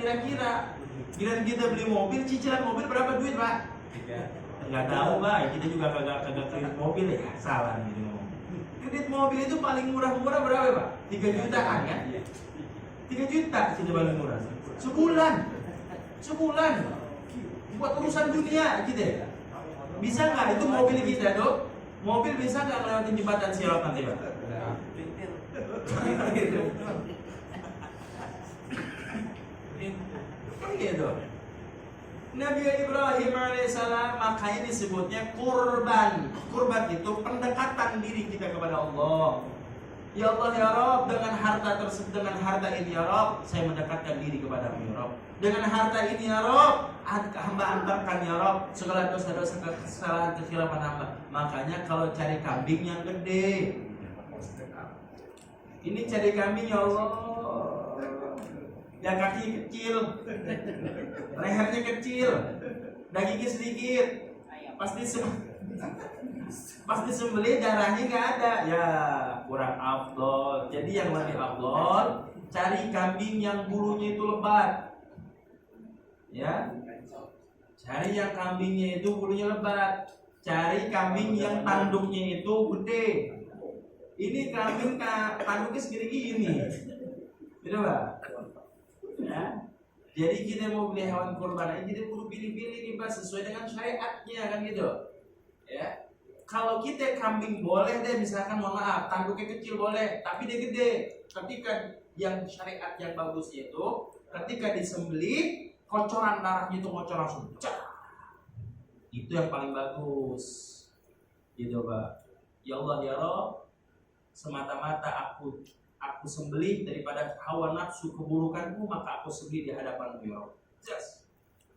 kira-kira giliran kita beli mobil, cicilan mobil berapa duit Pak? Nggak tahu Pak, kita juga kagak kredit mobil ya, salah gitu. Kredit mobil itu paling murah-murah berapa Pak? 3 jutaan ya? 3 juta itu paling murah. Sebulan buat urusan dunia gitu ya. Bisa nggak itu mobil kita Dok? Mobil bisa nggak lewatin jembatan Sirat nanti Pak? Gitu. Nabi Ibrahim alaihissalam makanya disebutnya kurban. Kurban itu pendekatan diri kita kepada Allah. Ya Allah ya Rabb, dengan harta ini ya Rabb, saya mendekatkan diri kepada ya Rabb. Dengan harta ini ya Rabb, hamba antarkan ya Rabb segala dosa-dosa kesalahan kesilapan hamba. Makanya kalau cari kambing yang gede, ini cari kambing ya Allah, ya kaki kecil, lehernya kecil, dagingnya sedikit, pasti sembelih darahnya nggak ada, ya kurang afdol. Jadi yang lebih afdol cari kambing yang bulunya itu lebat, ya. Cari yang kambingnya itu bulunya lebat, cari kambing yang tanduknya itu gede. Ini kambing tanduknya segini gini, gitu Pak. Ya. Jadi kita mau beli hewan kurban ini kita perlu pilih-pilih nih Pak, sesuai dengan syariatnya kan gitu. Ya. Kalau kita kambing boleh deh, misalkan mohon maaf tanduknya kecil boleh, tapi dia gede. Ketika yang syariat yang bagus itu, ketika disembelih kocoran darahnya itu bocor langsung. Itu yang paling bagus. Gitu Pak. Ya Allah ya Rabb, semata-mata aku sembelih daripada hawa nafsu keburukanku, maka aku sembelih di hadapanmu ya Rabb. Just.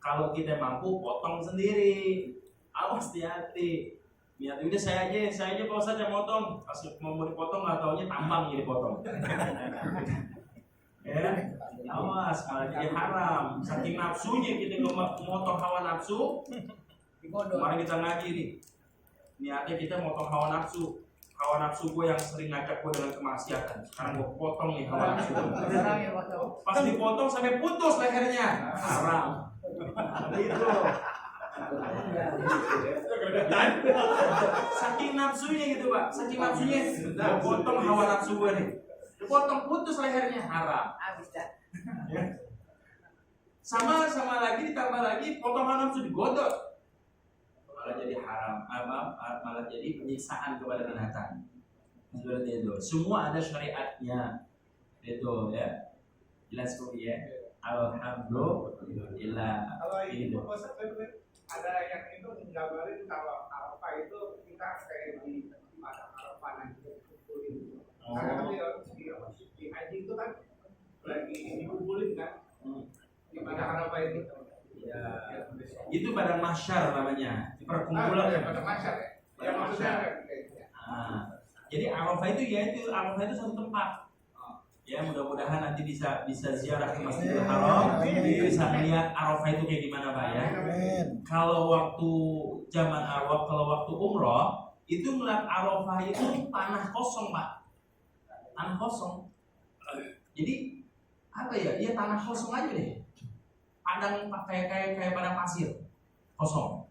Kalau kita mampu potong sendiri, awas hati-hati. Ya udah saya aja Pak Ustadz yang motong. Pas mau dipotong nggak taunya tambang jadi potong. Ya, awas malah jadi haram. Saking nafsunya kita motong hawa nafsu. Kemarin kita ngaji nih, niatnya kita motong hawa nafsu. Hawa nafsu gue yang sering ngajak gue dengan kemaksiatan. Sekarang gue potong nih hawa nafsu. Pas dipotong sampai putus lehernya, haram. Itu. Saking nafsunya gitu Pak, saking nafsunya gue potong hawa nafsu gue nih, dipotong putus lehernya, haram. Sama lagi ditambah lagi potong hawa nafsu digodok, malah jadi haram, malah jadi penyiksaan kepada binatang. Seperti itu. Semua ada syariatnya, itu ya. Jelas kok ya. Alhamdulillah. Kalau itu ada yang itu menggambarin kalau Arafah itu kita kayak di padang Arafah nanti dikumpulin. Karena kan di haji itu kan lagi dikumpulin kan di padang Arafah itu. Ya, itu padang mahsyar namanya, perkumpulan ya. Padang mahsyar ya. Yang maksudnya. Jadi Arafah itu satu tempat. Ya mudah-mudahan nanti bisa ziarah ke Masjidil Haram, bisa melihat Arafah itu kayak gimana Pak ya. Kalau waktu zaman Arafah, kalau waktu umroh itu melihat Arafah itu tanah kosong Pak, tanah kosong. Jadi apa ya? Ya tanah kosong aja deh. Padang kayak padang pasir kosong.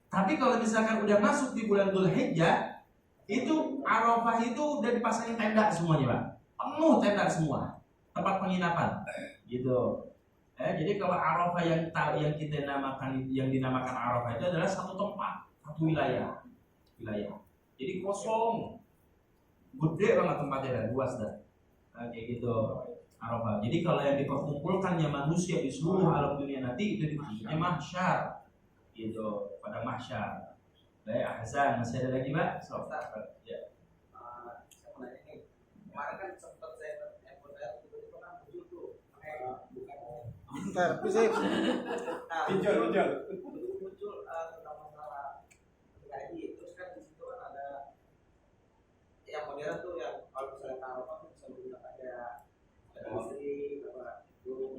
Tapi kalau misalkan udah masuk di bulan Dzulhijjah, itu Arafah itu udah dipasangin tenda semuanya Pak. Penuh tenda semua, tempat penginapan, gitu. Jadi kalau Arafah yang kita namakan, yang dinamakan Arafah itu adalah satu tempat, satu wilayah. Jadi kosong, gede banget tempatnya dan luas dah, kayak gitu Arafah. Jadi kalau yang diperkumpulkannya manusia di seluruh alam dunia nanti itu disebutnya mahsyar, gitu, pada mahsyar. Baik, Ahsan, masih ada lagi Pak? Ya. Kemarin kan sempat saya tiba-tiba kan muncul tuh Bentar, bisa muncul tentang masalah gaji. Terus kan di situ kan ada yang modern tuh yang kalau misalnya taruh kan bisa menggunakan ada listrik apa dulu.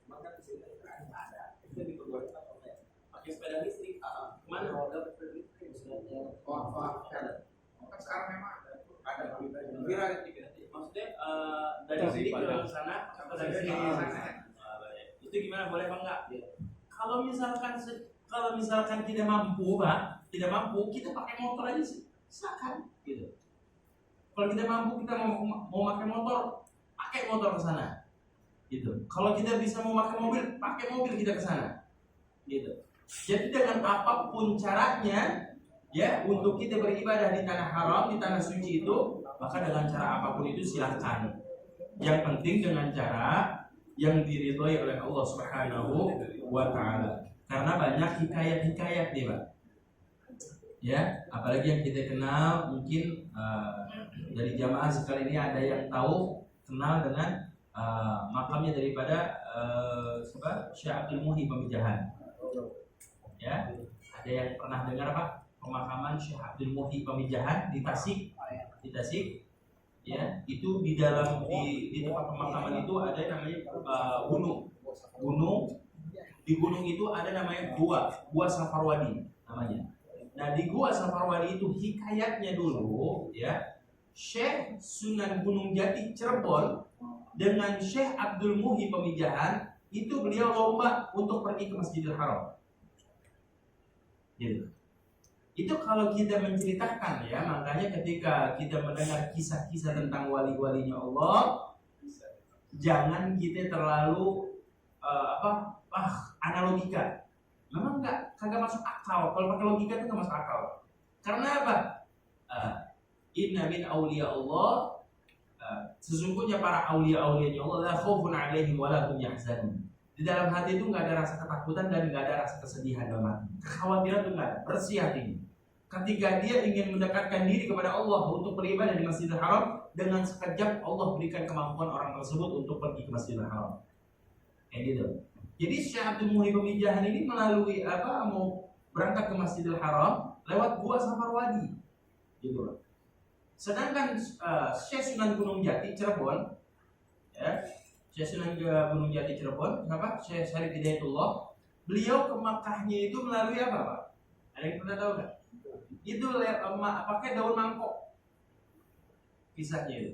Cuma kan di sini kan nggak ada. Itu diperbolehkan oleh pakai sepeda listrik. Kemana modal sepeda listrik misalnya? Ada. kan sekarang memang ada Maksudnya dari sini ke sana atau dari sini ke sana? Itu gimana, boleh apa enggak? Kalau misalkan tidak mampu, Pak, tidak mampu, kita pakai motor aja sih, silakan gitu. Kalau kita mampu, kita mau pakai motor ke sana gitu. Kalau kita bisa mau pakai mobil, pakai mobil kita ke sana gitu. Jadi dengan apapun caranya ya untuk kita beribadah di tanah haram, di tanah suci itu, maka dengan cara apapun itu silahkan. Yang penting dengan cara yang diridhoi oleh Allah Subhanahu wa taala. Karena banyak hikayat-hikayat nih, Pak. Ya, apalagi yang kita kenal mungkin dari jamaah sekali ini ada yang tahu kenal dengan makamnya daripada Syekh Abdul Muhyi Pamijahan. Ya, ada yang pernah dengar Pak pemakaman Syekh Abdul Muhyi Pamijahan di Tasik? Di Tasik, ya, itu di dalam di tempat pemakaman itu ada yang namanya gunung. Di gunung itu ada namanya Gua Safarwadi namanya. Nah di Gua Safarwadi itu hikayatnya dulu ya, Syekh Sunan Gunung Jati Cirebon dengan Syekh Abdul Muhyi Pamijahan itu beliau lomba untuk pergi ke Masjidil Haram. Gitu. Itu kalau kita menceritakan ya, makanya ketika kita mendengar kisah-kisah tentang wali-walinya Allah, jangan kita terlalu analogika. Memang kagak masuk akal. Kalau pakai logika itu nggak masuk akal. Karena apa? Inna min awliya Allah, sesungguhnya para awliya-awliyanya Allah la khaufun alaihim wa la hum yahzanun. Di dalam hati itu nggak ada rasa ketakutan dan nggak ada rasa kesedihan dalam hati. Kekhawatiran itu nggak ada. Bersih hatinya. Ketika dia ingin mendekatkan diri kepada Allah untuk beribadah di Masjidil Haram, dengan sekejap Allah berikan kemampuan orang tersebut untuk pergi ke Masjidil Haram. Kayak gitu. Jadi Syekh Abdul Muhyi Pamijahan ini melalui mau berangkat ke Masjidil Haram lewat Gua Safarwadi, gitu. Sedangkan Syekh Sunan Gunung Jati Cirebon, ya, Syekh Sunan Gunung Jati Cirebon, kenapa? Syekh Syarif Hidayatullah, beliau ke Makkahnya itu melalui apa, Pak? Ada yang pernah tahu nggak? Itu pakai daun mangkok. Kisahnya itu.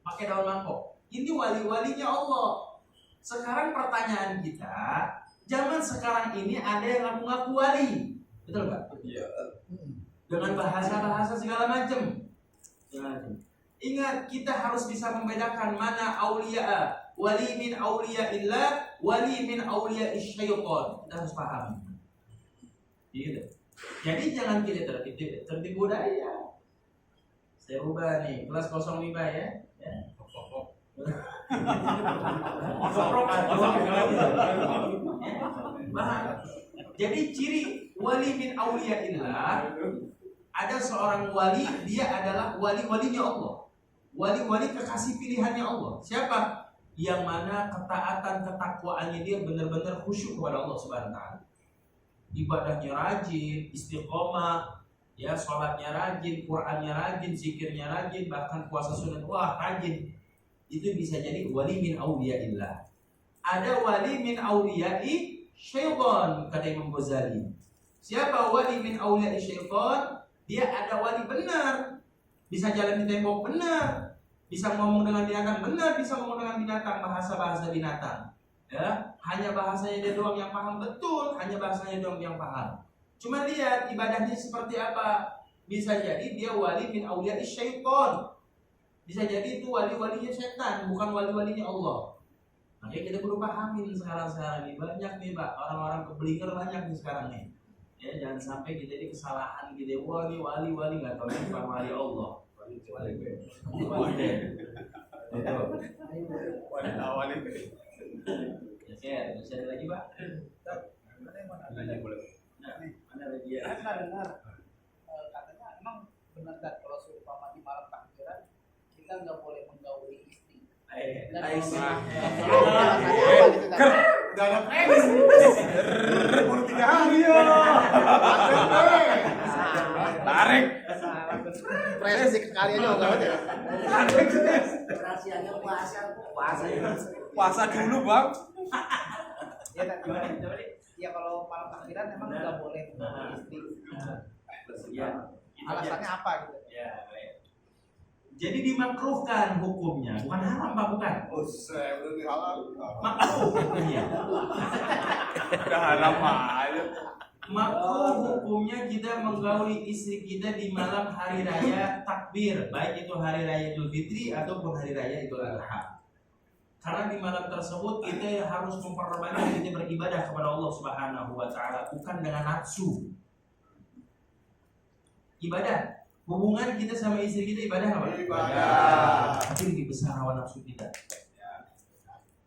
Pakai daun mangkok. Ini wali-walinya Allah. Sekarang pertanyaan kita, zaman sekarang ini ada yang ngaku-ngaku wali, betul nggak? Iya. Dengan bahasa-bahasa segala macam. Ingat, kita harus bisa membedakan mana aulia, wali min aulia illah, wali min aulia isyaiton. Kita harus paham. Gitu. Jadi jangan kita tertipu daya. Saya ubah nih kelas 05 ya. Jadi ciri wali min auliyaillah, ada seorang wali, dia adalah wali-walinya Allah, wali-wali kekasih pilihannya Allah. Siapa? Yang mana ketaatan ketakwaannya dia benar-benar khusyuk kepada Allah Subhanahu wa taala. Ibadahnya rajin, istiqomah, ya, sholatnya rajin, Qur'annya rajin, zikirnya rajin, bahkan puasa sunat rajin. Itu bisa jadi wali min auliyaillah. Ada wali min auliyai syaitan, kata Imam Ghazali. Siapa wali min auliyai syaitan? Dia ada wali benar, bisa jalan di tembok benar, bisa ngomong dengan binatang benar, bisa ngomong dengan binatang, bahasa binatang. Ya, hanya bahasanya dia doang yang paham betul, hanya bahasanya doang yang paham. Cuma lihat ibadahnya seperti apa. Bisa jadi dia wali min auliyai syaitan. Bisa jadi itu wali-walinya setan, bukan wali-walinya Allah. Makanya kita perlu pahamin sekarang ini. Banyak nih Pak, orang-orang keblinger banyak nih sekarang nih. Ya, jangan sampai kita ini kesalahan gitu. Wah, ini wali-wali nggak tahu bukan wali Allah. Wali ya, bisa ada lagi Pak? Mana lagi ya? Saya dengar katanya emang benar kan kalau seumpama di malam takbiran kita nggak boleh menggauli istri. Udah ada premis. Baru 3 hari ya. Tarik. Premis sekali aja nggak ada. Rahasianya puasa. Puasa dulu, Bang. Ya gimana? Ya kalau malam takbiran emang nggak boleh menggauli istri. Ya, Alasannya apa gitu? ya, baik. Jadi dimakruhkan hukumnya, bukan haram Pak, bukan. Oh, saya udah dihalal. Makruh hukumnya. Udah haram aja. Makruh hukumnya kita menggauli istri kita di malam hari raya takbir, baik itu hari raya Idul Fitri ataupun hari raya Idul Adha. Karena di malam tersebut kita harus memperbanyak kita beribadah kepada Allah Subhanahu wa taala, bukan dengan nafsu. Ibadah. Hubungan kita sama istri kita ibadah apa? Ibadah. Tapi lebih besar hawa nafsu kita.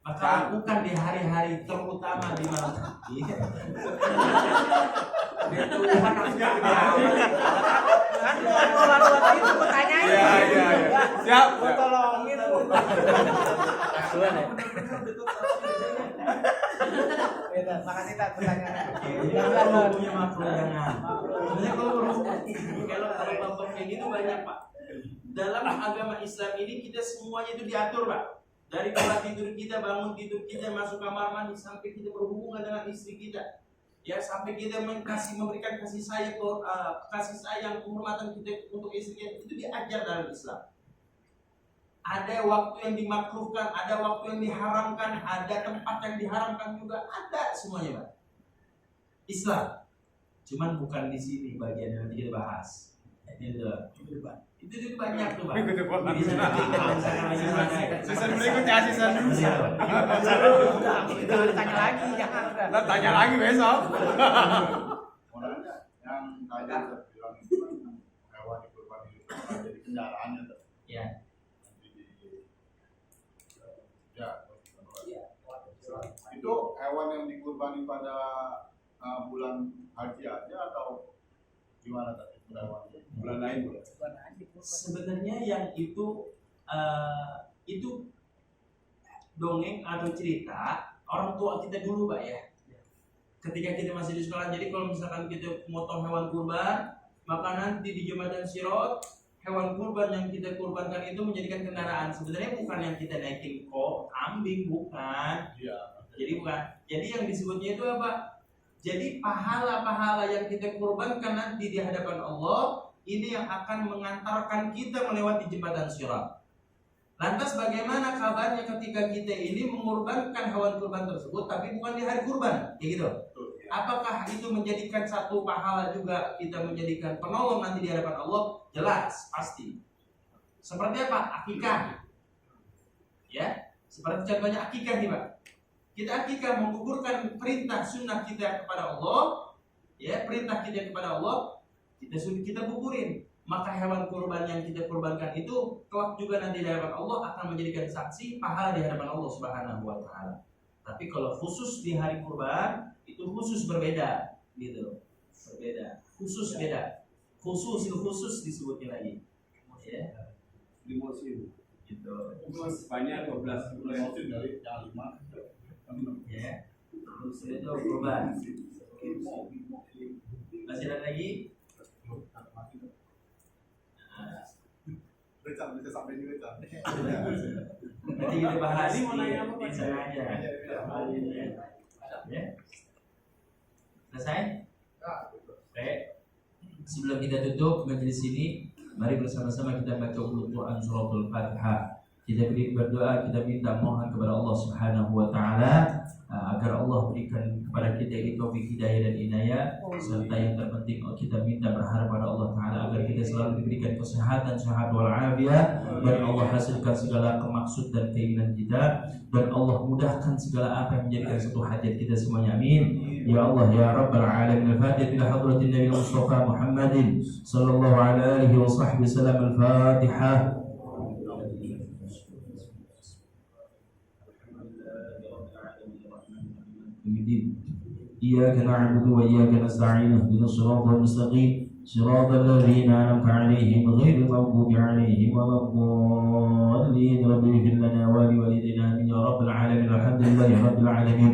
Maka lakukan di hari-hari terutama di malam. Iya. Kan buat itu gue tanyain. Iya. Siap. Gue tolongin. Makasih tak pertanyaannya. Jangan punya makro jangan. Sebenarnya kalau bapak kayak gitu banyak Pak. Dalam agama Islam ini kita semuanya itu diatur Pak. Dari pola tidur kita, bangun tidur kita, masuk kamar mandi sampai kita berhubungan dengan istri kita. Ya sampai kita memberikan kasih sayang, penghormatan kita untuk istri kita itu diajar dalam Islam. Ada waktu yang dimakruhkan, ada waktu yang diharamkan, ada tempat yang diharamkan juga, ada semuanya Pak. Islam. Cuman bukan di sini bagian yang nanti kita bahas. Itu banyak tuh Pak. Itu buat Di sana kita season berikutnya season dulu. Kita tanya lagi, jangan udah. Nah, tanya lagi besok. Mau nanya, yang tadi saya bilang itu kan hewan dikurban itu jadi kendaraannya tuh. Ya. Itu hewan yang dikurbankan pada bulan haji aja atau gimana tadi hewannya? Bulan lain boleh. Sebenarnya yang itu dongeng atau cerita orang tua kita dulu Pak ya. Ketika kita masih di sekolah, jadi kalau misalkan kita motong hewan kurban, maka nanti di Jembatan Sirat hewan kurban yang kita kurbankan itu menjadikan kendaraan. Sebenarnya bukan yang kita naikin kok kambing, bukan. Iya. Jadi bukan. Jadi yang disebutnya itu apa? Jadi pahala-pahala yang kita kurbankan nanti di hadapan Allah ini yang akan mengantarkan kita melewati jembatan Sirat. Lantas bagaimana kabarnya ketika kita ini mengorbankan hewan kurban tersebut tapi bukan di hari kurban, ya gitu? Apakah itu menjadikan satu pahala juga kita menjadikan penolong nanti di hadapan Allah? Jelas, pasti. Seperti apa? Akikah. Ya, seperti contohnya akikah nih Pak. Kita akikah menggugurkan perintah sunnah kita kepada Allah, ya perintah kita kepada Allah, kita gugurin. Maka hewan kurban yang kita kurbankan itu kelak juga nanti di hadapan Allah akan menjadikan saksi pahala di hadapan Allah Subhanahu wa taala. Tapi kalau khusus di hari kurban itu khusus berbeda gitu. Berbeda. Khusus beda. Khusus disebutnya lagi. Ya. Limosin. Gitu. Banyak 12 Limosin dari yang 5. Ya. Terus itu kurban. Masih ada lagi? Bisa sampai juga kan. Nanti kita bahas di sana aja. Ya. Selesai? Baik. Sebelum kita tutup majelis ini, mari bersama-sama kita baca Quran suratul Fatihah. Kita berdoa, kita minta mohon kepada Allah Subhanahu wa taala agar Allah berikan kepada kita itu taufik hidayah dan inayah, serta yang terpenting kita minta berharap pada Allah taala agar kita selalu diberikan kesehatan, sehat wal afiat, dan Allah hasilkan segala kemaksud dan keinginan kita, dan Allah mudahkan segala apa yang menjadikan satu hajat kita semuanya. Amin. Ya Allah ya Rabbal alamin. Al-Fatihah ila hadratin Nabi Mustafa Muhammadin sallallahu alaihi wa sahbihi wasallam. Al-Fatihah. إياك نعبد وإياك نستعين اهدنا الصراط المستقيم صراط الذين أنعمت عليهم غير المغضوب عليهم ولا الضالين رب اغفر لنا ولوالدينا آمين يا رب العالمين. الحمد لله رب العالمين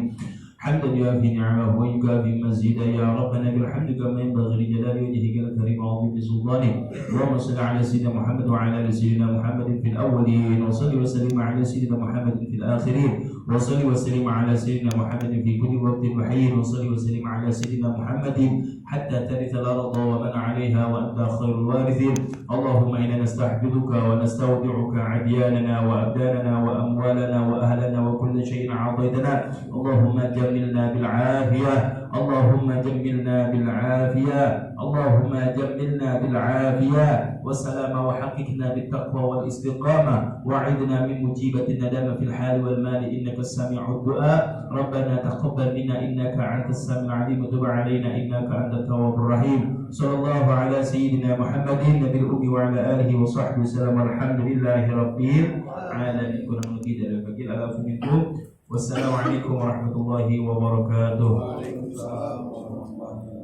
حمدا يوافي نعمه ويكافي مزيدا. يا ربنا بالحمد كما ينبغي لجلال وجهك الكريم وعظيم سلطانه. اللهم صل على سيدنا محمد وعلى ال سيدنا محمد في الاولين وصل وسلم على سيدنا محمد في الاخرين وصل وسلم على سيدنا محمد في كل وقت وحين وصل وسلم على سيدنا محمد حتى ترث الأرض ومن عليها وأنت خير الوارثين. اللهم إنا نستحفظك ونستودعك عدياننا وأبداننا وأموالنا وأهلنا وكل شيء أعطيتنا. اللهم جملنا بالعافية، اللهم جملنا بالعافية، اللهم جملنا بالعافية والسلام، وحققنا بالتقوى والاستقامة، وعدنا من مجيبة الندامة في الحال والمال إنك السميع الدعاء. ربنا تقبل منا إنك أنت السميع العليم وتب علينا إنك أنت التواب الرحيم. صلى الله على سيدنا محمد النبي الأمي وعلى آله وصحبه وسلم، والحمد لله رب العالمين. Kurang lebih dari bagian alafu minkum. Wassalamualaikum warahmatullahi wabarakatuh. Waalaikumsalam warahmatullahi wabarakatuh.